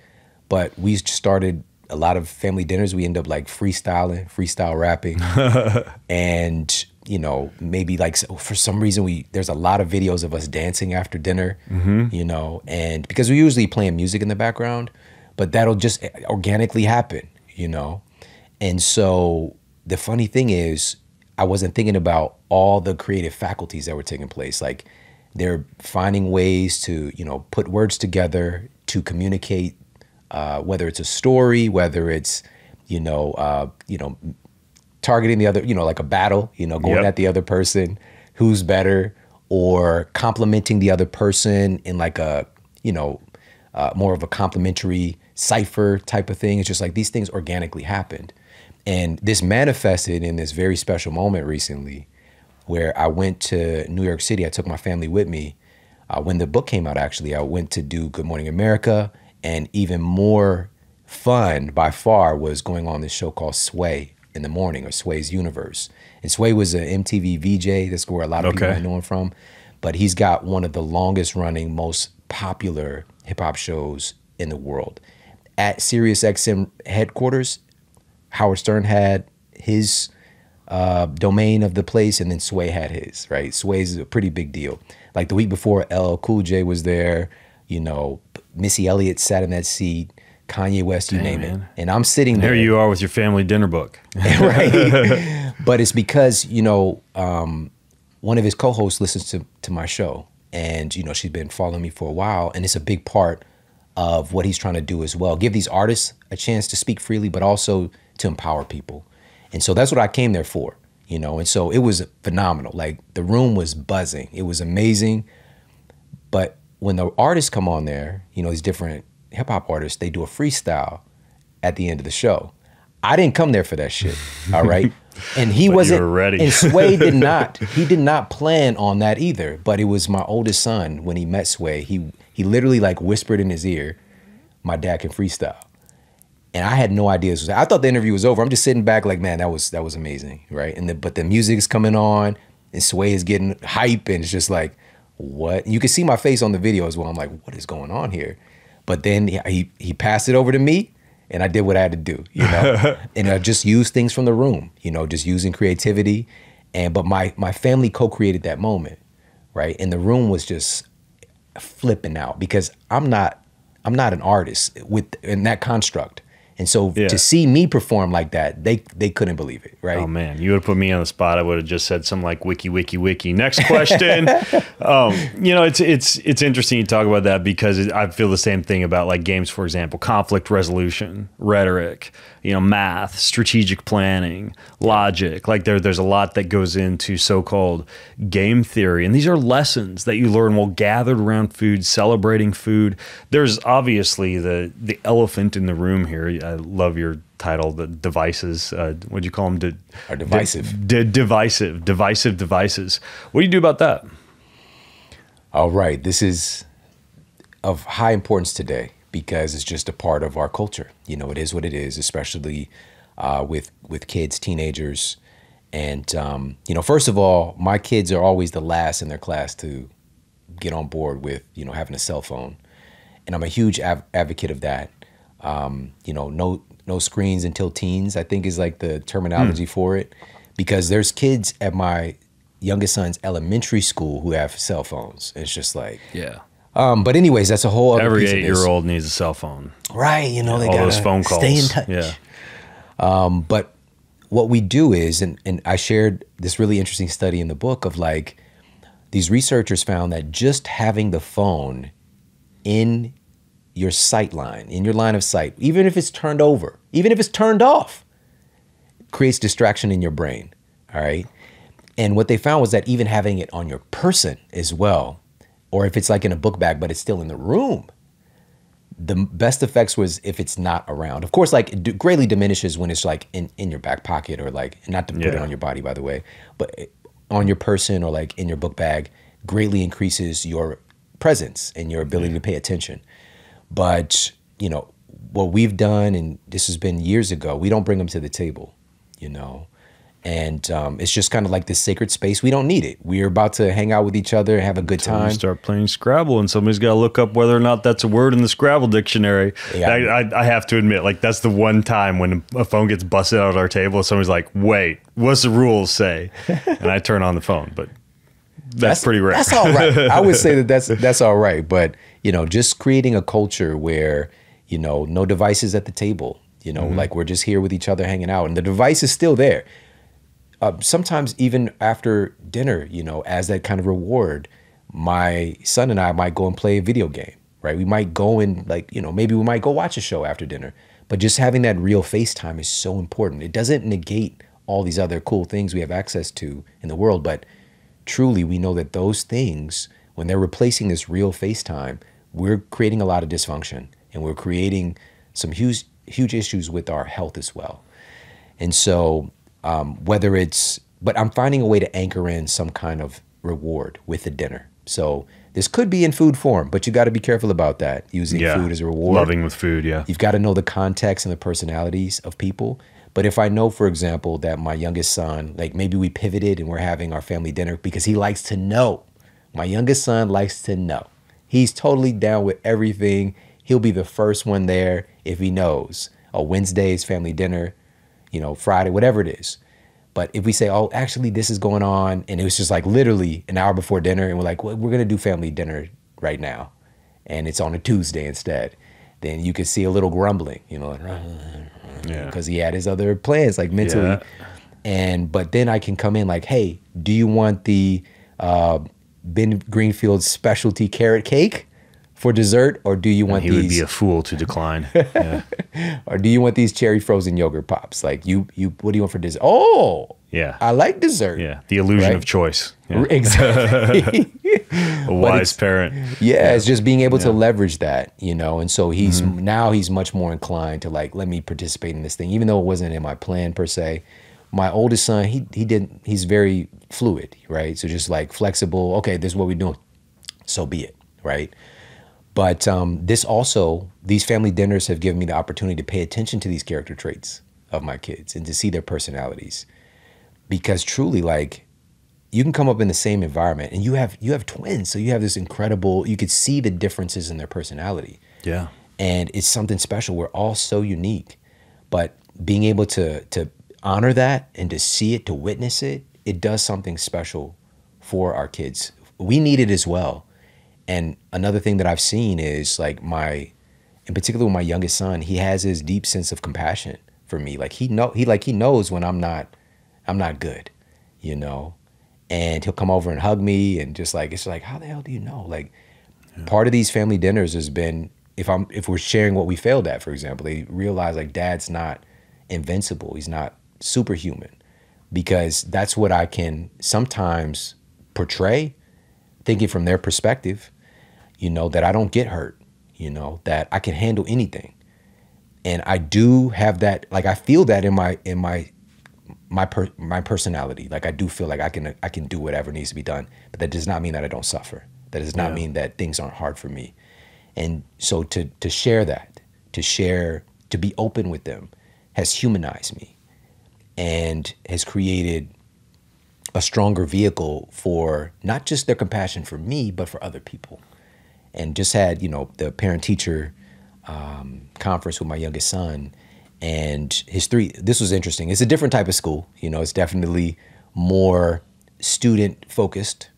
but we started a lot of family dinners. We end up like freestyle rapping. And, you know, maybe like for some reason there's a lot of videos of us dancing after dinner, you know, and because we usually playing music in the background, but that'll just organically happen, you know. And so the funny thing is, I wasn't thinking about all the creative faculties that were taking place. Like they're finding ways to, you know, put words together to communicate, whether it's a story, whether it's, targeting the other, like a battle, going at the other person, who's better, or complimenting the other person in like a, more of a complimentary cipher type of thing. It's just like these things organically happened. And this manifested in this very special moment recently where I went to New York City. I took my family with me. When the book came out, actually, I went to do Good Morning America, and even more fun by far was going on this show called Sway in the Morning, or Sway's Universe. And Sway was an MTV VJ. That's where a lot of people I know him from. But he's got one of the longest running, most popular hip hop shows in the world. At SiriusXM headquarters, Howard Stern had his domain of the place, and then Sway had his, right? Sway's a pretty big deal. Like the week before, LL Cool J was there, you know, Missy Elliott sat in that seat, Kanye West, you name it. And I'm sitting there. There you are with your family dinner book. Right. But it's because, you know, one of his co-hosts listens to my show, and, you know, she's been following me for a while, and it's a big part of what he's trying to do as well. Give these artists a chance to speak freely, but also to empower people. And so that's what I came there for, you know, and so it was phenomenal. Like the room was buzzing. It was amazing. But when the artists come on there, you know, these different hip hop artists, they do a freestyle at the end of the show. I didn't come there for that shit, all right? And he wasn't, you were ready. And Sway did not. He did not plan on that either. But it was my oldest son, when he met Sway, he literally like whispered in his ear, my dad can freestyle. And I had no idea this was, I thought the interview was over. I'm just sitting back like, man, that was amazing, right? And but the music is coming on, and Sway is getting hype, and it's just like, what? And you can see my face on the video as well. I'm like, what is going on here? But then he passed it over to me, and I did what I had to do, you know? And I just used things from the room, you know, just using creativity. But my family co-created that moment, right? And the room was just flipping out, because I'm not an artist in that construct. And so to see me perform like that, they couldn't believe it, right? Oh man, you would have put me on the spot. I would have just said something like wiki, wiki, wiki. Next question. You know, it's interesting you talk about that, because I feel the same thing about like games, for example, conflict resolution, rhetoric, you know, math, strategic planning, logic. Like there's a lot that goes into so-called game theory. And these are lessons that you learn while gathered around food, celebrating food. There's obviously the elephant in the room here. I love your title, the devices. What'd you call them? Divisive. Divisive devices. What do you do about that? All right. This is of high importance today, because it's just a part of our culture. You know, it is what it is, especially with kids, teenagers. And, you know, first of all, my kids are always the last in their class to get on board with, you know, having a cell phone. And I'm a huge advocate of that. You know, no screens until teens, I think is like the terminology for it, because there's kids at my youngest son's elementary school who have cell phones. It's just like, yeah. But anyways, that's a whole other Every piece of this. 8-year-old needs a cell phone. Right. You know, they all gotta those phone calls. stay in touch. Yeah. But what we do is, and I shared this really interesting study in the book of like, these researchers found that just having the phone in your sight line, in your line of sight, even if it's turned over, even if it's turned off, creates distraction in your brain, all right? And what they found was that even having it on your person as well, or if it's like in a book bag, but it's still in the room, the best effects was if it's not around. Of course, like it greatly diminishes when it's like in your back pocket, or like, not to put it on your body, by the way, but on your person or like in your book bag, greatly increases your presence and your ability to pay attention. But, you know, what we've done, and this has been years ago, we don't bring them to the table, you know, and it's just kind of like this sacred space. We don't need it. We're about to hang out with each other and have a good time. You start playing Scrabble, and somebody's got to look up whether or not that's a word in the Scrabble dictionary. Yeah. I have to admit, like, that's the one time when a phone gets busted out at our table, somebody's like, wait, what's the rules say? And I turn on the phone, but that's pretty rare. That's all right. I would say that's all right. But, you know, just creating a culture where, you know, no devices at the table, you know, like we're just here with each other hanging out, and the device is still there. Sometimes even after dinner, you know, as that kind of reward, my son and I might go and play a video game, right? We might go and, like, you know, maybe we might go watch a show after dinner, but just having that real FaceTime is so important. It doesn't negate all these other cool things we have access to in the world, but truly we know that those things, when they're replacing this real FaceTime, we're creating a lot of dysfunction, and we're creating some huge issues with our health as well. And so but I'm finding a way to anchor in some kind of reward with the dinner. So this could be in food form, but you got to be careful about that, using food as a reward. Loving with food, yeah. You've got to know the context and the personalities of people. But if I know, for example, that my youngest son, like maybe we pivoted and we're having our family dinner because he likes to know. My youngest son likes to know. He's totally down with everything. He'll be the first one there if he knows. Oh, Wednesday's family dinner, Friday, whatever it is. But if we say, oh, actually, this is going on, and it was just like literally an hour before dinner, and we're like, well, we're going to do family dinner right now, and it's on a Tuesday instead, then you could see a little grumbling, because he had his other plans, like mentally. Yeah. But then I can come in like, hey, do you want the Ben Greenfield specialty carrot cake for dessert, or do you want these? He would be a fool to decline. Yeah. Or do you want these cherry frozen yogurt pops? Like what do you want for dessert? Oh, yeah, I like dessert. Yeah, the illusion of choice. Yeah. Exactly. A wise parent. Yeah, it's just being able to leverage that, And so he's much more inclined to like, let me participate in this thing, even though it wasn't in my plan per se. My oldest son, he's very fluid, right? So just like flexible. Okay, this is what we're doing. So be it, right? But these family dinners have given me the opportunity to pay attention to these character traits of my kids and to see their personalities. Because truly, like, you can come up in the same environment, and you have twins, so you have this incredible, you could see the differences in their personality. Yeah. And it's something special. We're all so unique. But being able to honor that and to see it, to witness it, it does something special for our kids. We need it as well. And another thing that I've seen is like in particular with my youngest son, he has his deep sense of compassion for me. Like he knows when I'm not good, and he'll come over and hug me and just like, it's like, how the hell do you know? Like part of these family dinners has been, if we're sharing what we failed at, for example, they realize like dad's not invincible. He's not superhuman, because that's what I can sometimes portray, thinking from their perspective, that I don't get hurt, that I can handle anything. And I do have that, like I feel that in my personality. Like I do feel like I can do whatever needs to be done, but that does not mean that I don't suffer. That does not mean that things aren't hard for me. And so to share that, to be open with them has humanized me and has created a stronger vehicle for not just their compassion for me, but for other people. And just had, the parent-teacher conference with my youngest son, and this was interesting. It's a different type of school. It's definitely more student-focused.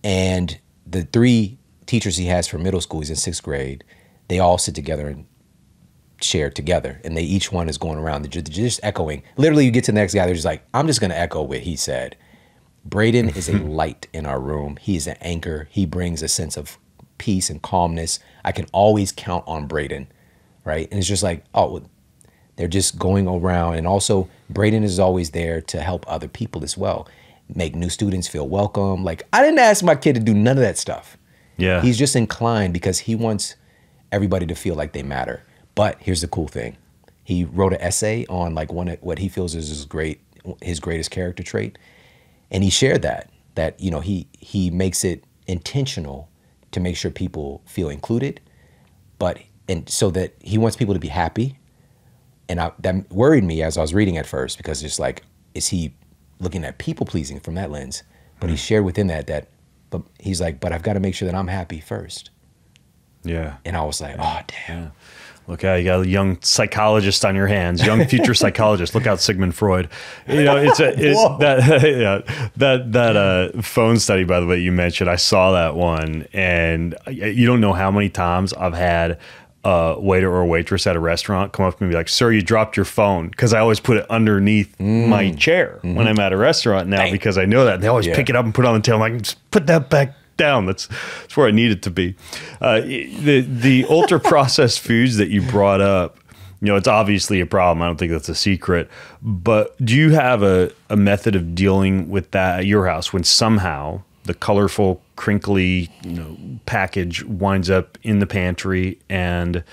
And the 3 teachers he has for middle school, he's in 6th grade, they all sit together and share together. And each one is going around, they're just echoing. Literally, you get to the next guy, they're just like, I'm just going to echo what he said. Braden is a light in our room. He is an anchor. He brings a sense of peace and calmness. I can always count on Braden, right? And it's just like, oh, they're just going around. And also, Braden is always there to help other people as well, make new students feel welcome. Like, I didn't ask my kid to do none of that stuff. Yeah. He's just inclined because he wants everybody to feel like they matter. But here's the cool thing. He wrote an essay on like what he feels is his greatest character trait. And he shared that he makes it intentional to make sure people feel included, and so that he wants people to be happy. And that worried me as I was reading at first, because it's like, is he looking at people pleasing from that lens? But he shared within that, but he's like, but I've got to make sure that I'm happy first. Yeah. And I was like, oh, damn. Yeah. Look out, you got a young psychologist on your hands, young future psychologist. Look out, Sigmund Freud. That phone study, by the way, you mentioned, I saw that one, and you don't know how many times I've had a waiter or a waitress at a restaurant come up to me and be like, sir, you dropped your phone, because I always put it underneath my chair when I'm at a restaurant now, because I know that. And they always pick it up and put it on the table. I'm like, just put that back down. That's where I need it to be. The ultra processed foods that you brought up, it's obviously a problem. I don't think that's a secret. But do you have a method of dealing with that at your house when somehow the colorful, crinkly, package winds up in the pantry, and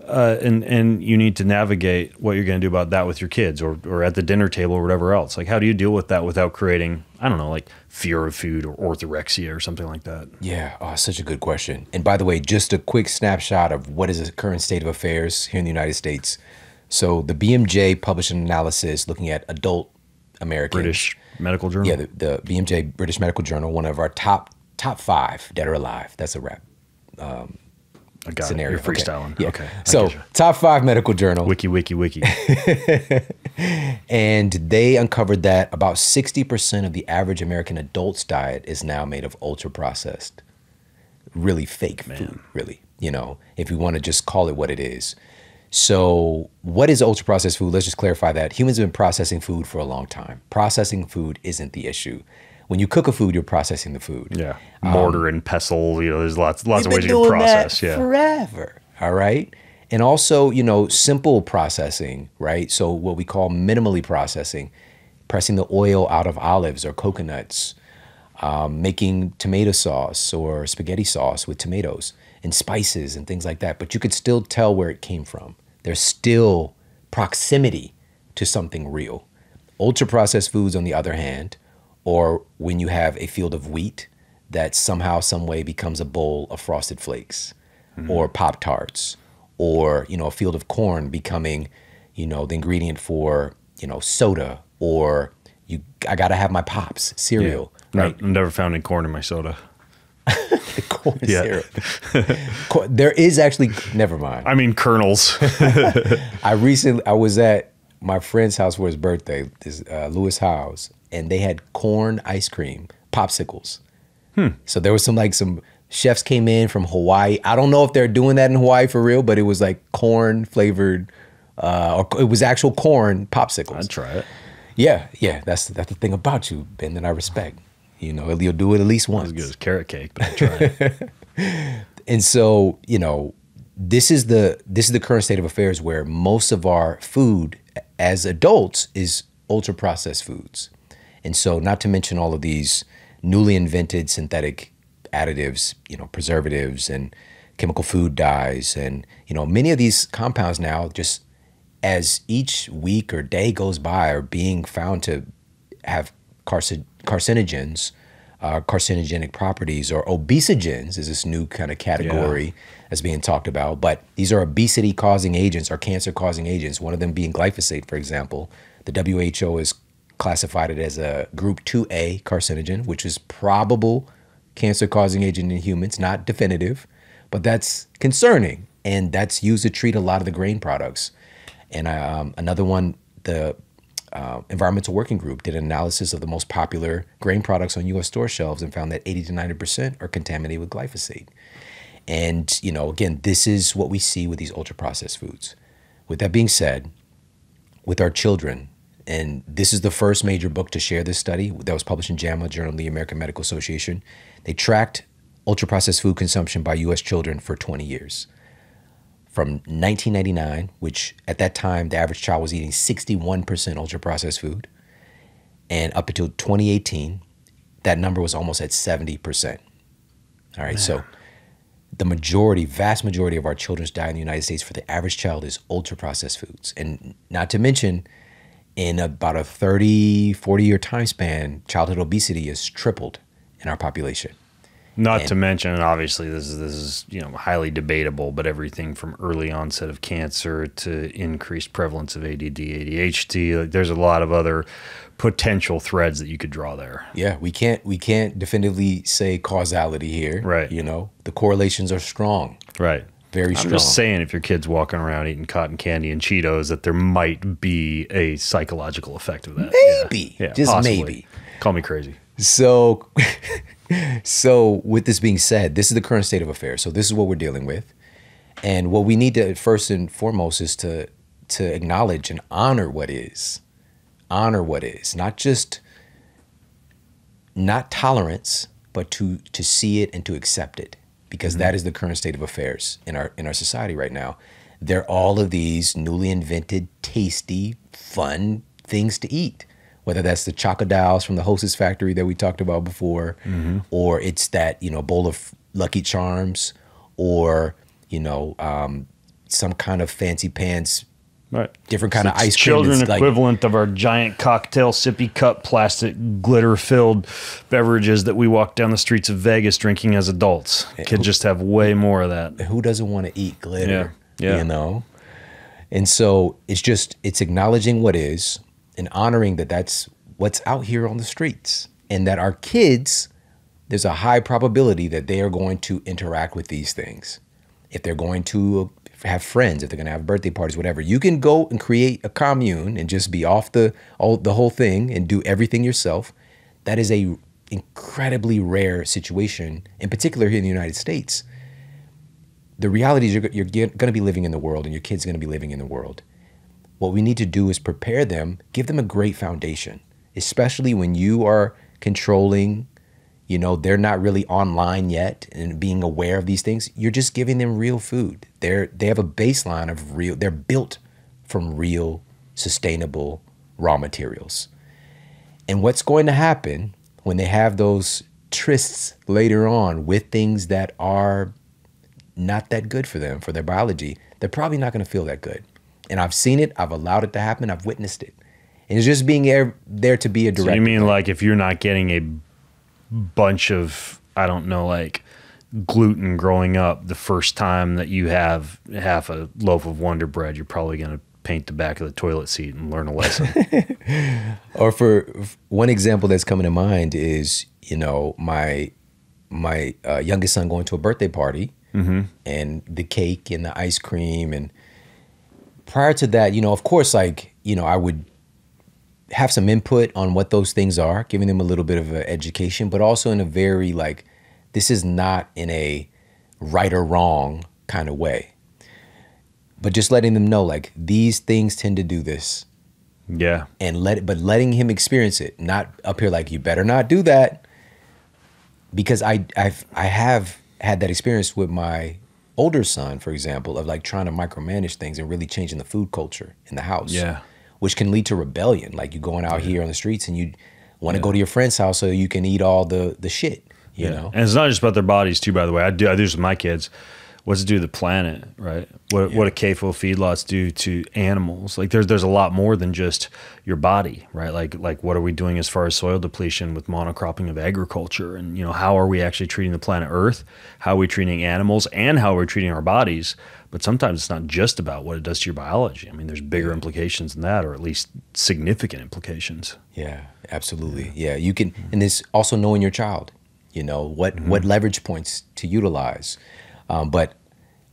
And you need to navigate what you're going to do about that with your kids or at the dinner table or whatever else. Like, how do you deal with that without creating, I don't know, like fear of food or orthorexia or something like that? Yeah, such a good question. And by the way, just a quick snapshot of what is the current state of affairs here in the United States. So the BMJ published an analysis looking at adult Americans. British Medical Journal? Yeah, the BMJ, British Medical Journal, one of our top 5 dead or alive. That's a wrap. I got scenario. it. You're freestyling. Okay. Yeah. Okay. So top 5 medical journal. Wiki. And they uncovered that about 60% of the average American adult's diet is now made of ultra processed, really fake food, really, if you want to just call it what it is. So what is ultra processed food? Let's just clarify that. Humans have been processing food for a long time. Processing food isn't the issue. When you cook a food, you're processing the food. Yeah. Mortar and pestle, there's lots of ways you can doing process. That forever. All right. And also, simple processing, right? So what we call minimally processing, pressing the oil out of olives or coconuts, making tomato sauce or spaghetti sauce with tomatoes and spices and things like that. But you could still tell where it came from. There's still proximity to something real. Ultra processed foods, on the other hand, or when you have a field of wheat that somehow, some way becomes a bowl of Frosted Flakes or Pop-Tarts, or, a field of corn becoming, the ingredient for, soda, or I got to have my Pops cereal. Yeah. Right? I've never found any corn in my soda. Corn syrup. There is actually, never mind. I mean, kernels. I was at my friend's house for his birthday, Lewis Howe's, and they had corn ice cream, popsicles. So there was some chefs came in from Hawaii. I don't know if they're doing that in Hawaii for real, but it was like corn flavored, or it was actual corn popsicles. I'd try it. Yeah. That's the thing about you, Ben, that I respect. You'll do it at least once. As good as carrot cake, but I'd try it. And so, this is the current state of affairs where most of our food as adults is ultra processed foods. And so, not to mention all of these newly invented synthetic additives, preservatives and chemical food dyes. And, many of these compounds now, just as each week or day goes by, are being found to have carcinogens, carcinogenic properties, or obesogens is this new kind of category that's being talked about. But these are obesity causing agents or cancer causing agents, one of them being glyphosate, for example. The WHO has classified it as a group 2A carcinogen, which is probable cancer causing agent in humans, not definitive, but that's concerning. And that's used to treat a lot of the grain products. And another one, the Environmental Working Group did an analysis of the most popular grain products on U.S. store shelves and found that 80 to 90% are contaminated with glyphosate. And, again, this is what we see with these ultra processed foods. With that being said, with our children, and this is the first major book to share this study that was published in JAMA, Journal of the American Medical Association. They tracked ultra processed food consumption by U.S. children for 20 years. From 1999, which at that time, the average child was eating 61% ultra-processed food, and up until 2018, that number was almost at 70%. All right, so the vast majority of our children's diet in the United States for the average child is ultra-processed foods. And not to mention, in about a 30, 40-year time span, childhood obesity has tripled in our population. Not to mention, and obviously this is highly debatable, but everything from early onset of cancer to increased prevalence of ADD, ADHD, like there's a lot of other potential threads that you could draw there. Yeah, we can't definitively say causality here. Right. The correlations are strong. Right. Very strong. I'm just saying, if your kid's walking around eating cotton candy and Cheetos, that there might be a psychological effect of that. Maybe. Yeah, just possibly. maybe. Call me crazy. So with this being said, this is the current state of affairs. So this is what we're dealing with. And what we need to first and foremost is to acknowledge and honor what is. Honor what is. Not tolerance, but to see it and to accept it. Because that is the current state of affairs in our society right now. There are all of these newly invented, tasty, fun things to eat. Whether that's the chocodiles from the Hostess factory that we talked about before, or it's that bowl of Lucky Charms, or some kind of fancy pants, right, different kind of ice cream. Children It's equivalent of our giant cocktail sippy cup plastic glitter filled beverages that we walk down the streets of Vegas drinking as adults. Could just have way more of that. Who doesn't want to eat glitter? Yeah. You know? And so it's acknowledging what is and honoring that that's what's out here on the streets, and that our kids, there's a high probability that they are going to interact with these things. If they're going to have friends, if they're going to have birthday parties, whatever, you can go and create a commune and just be off the whole thing and do everything yourself. That is a incredibly rare situation, in particular here in the United States. The reality is you're going to be living in the world, and your kid's going to be living in the world. What we need to do is prepare them, give them a great foundation, especially when you are controlling, they're not really online yet and being aware of these things. You're just giving them real food. They have a baseline of real, they're built from real, sustainable raw materials. And what's going to happen when they have those trysts later on with things that are not that good for them, for their biology, they're probably not going to feel that good. And I've seen it, I've allowed it to happen, I've witnessed it. And it's just being there to be a direct. So you mean like if you're not getting a bunch of, I don't know, like gluten growing up the first time that you have half a loaf of Wonder Bread, you're probably going to paint the back of the toilet seat and learn a lesson. Or for one example that's coming to mind is, my youngest son going to a birthday party, and the cake and the ice cream. And prior to that, of course, I would have some input on what those things are, giving them a little bit of an education, but also in a very this is not in a right or wrong kind of way, but just letting them know these things tend to do this. Yeah. And letting him experience it, not up here you better not do that, because I have had that experience with my older son, for example, of trying to micromanage things and really changing the food culture in the house. Yeah. Which can lead to rebellion. You going out here on the streets and you want to go to your friend's house so you can eat all the shit, you know? And it's not just about their bodies too, by the way. I do this with my kids. What's it do to the planet, right? What do CAFO feedlots do to animals? There's a lot more than just your body, right? Like what are we doing as far as soil depletion with monocropping of agriculture? And, how are we actually treating the planet Earth? How are we treating animals, and how are we treating our bodies? But sometimes it's not just about what it does to your biology. I mean, there's bigger implications than that, or at least significant implications. Yeah, absolutely. Yeah, you can, and this also knowing your child, what leverage points to utilize. But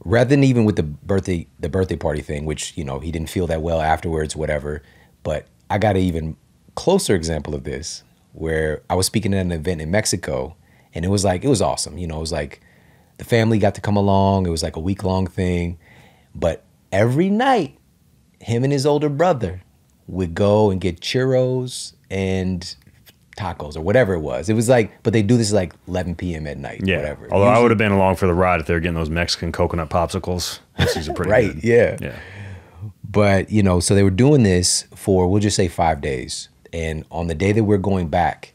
rather than even with the birthday party thing, which, he didn't feel that well afterwards, whatever. But I got an even closer example of this, where I was speaking at an event in Mexico, and it was awesome. It was the family got to come along. It was a week-long thing. But every night, him and his older brother would go and get churros and tacos or whatever it was. It was but they do this 11 p.m. at night, whatever. Although I would have been along for the ride if they were getting those Mexican coconut popsicles. These are pretty right, good. Yeah. But, so they were doing this for, we'll just say 5 days. And on the day that we're going back,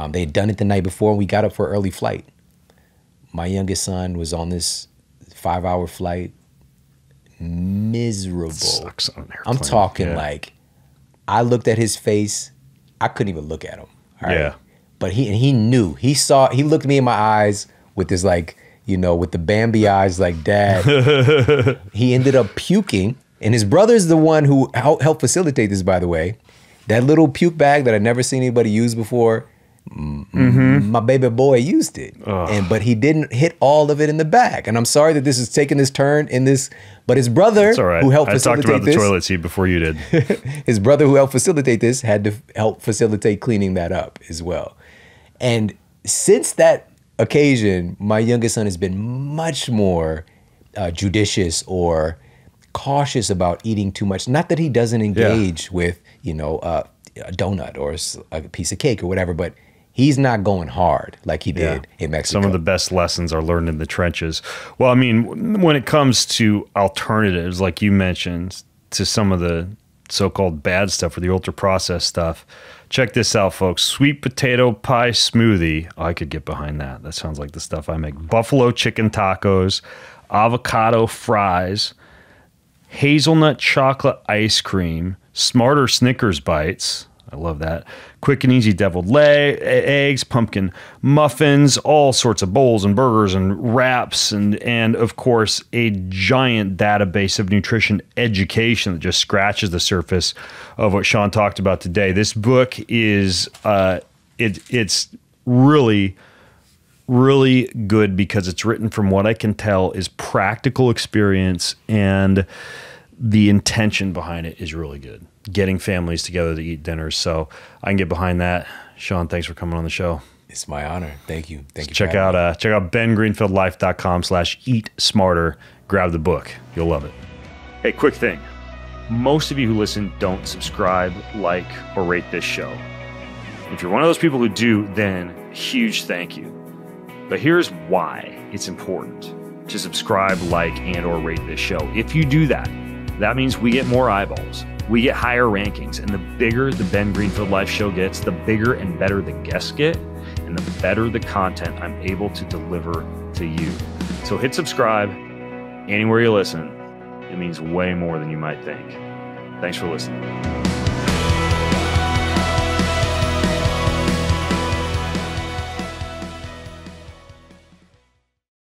they had done it the night before, and we got up for an early flight. My youngest son was on this 5-hour flight, miserable. Sucks on an airplane. I'm talking I looked at his face, I couldn't even look at him. Right? Yeah. But he knew. He looked me in my eyes with this with the Bambi eyes Dad. He ended up puking, and his brother's the one who helped facilitate this, by the way. That little puke bag that I'd never seen anybody use before, my baby boy used it. But he didn't hit all of it in the bag. And I'm sorry that this is taking this turn in this, but his brother who helped facilitate this. I talked about the toilet seat before you did. His brother who helped facilitate this had to help facilitate cleaning that up as well. And since that occasion, my youngest son has been much more judicious or cautious about eating too much. Not that he doesn't engage with, a donut or a piece of cake or whatever, but he's not going hard like he did in Mexico. Some of the best lessons are learned in the trenches. Well, I mean, when it comes to alternatives, like you mentioned, to some of the so-called bad stuff or the ultra-processed stuff, check this out, folks. Sweet potato pie smoothie. Oh, I could get behind that. That sounds like the stuff I make. Buffalo chicken tacos, avocado fries, hazelnut chocolate ice cream, Smarter Snickers bites. I love that. Quick and easy deviled eggs, pumpkin muffins, all sorts of bowls and burgers and wraps, and of course, a giant database of nutrition education that just scratches the surface of what Shawn talked about today. This book is it's really, really good because it's written from what I can tell is practical experience, and the intention behind it is really good. Getting families together to eat dinners. So I can get behind that. Shawn, thanks for coming on the show. It's my honor. Thank you. Thank you. Check out bengreenfieldlife.com/eat smarter. Grab the book. You'll love it. Hey, quick thing. Most of you who listen don't subscribe, like, or rate this show. If you're one of those people who do, then huge thank you. But here's why it's important to subscribe, like, and or rate this show. If you do that, that means we get more eyeballs. We get higher rankings, and the bigger the Ben Greenfield Life Show gets, the bigger and better the guests get, and the better the content I'm able to deliver to you. So hit subscribe anywhere you listen. It means way more than you might think. Thanks for listening.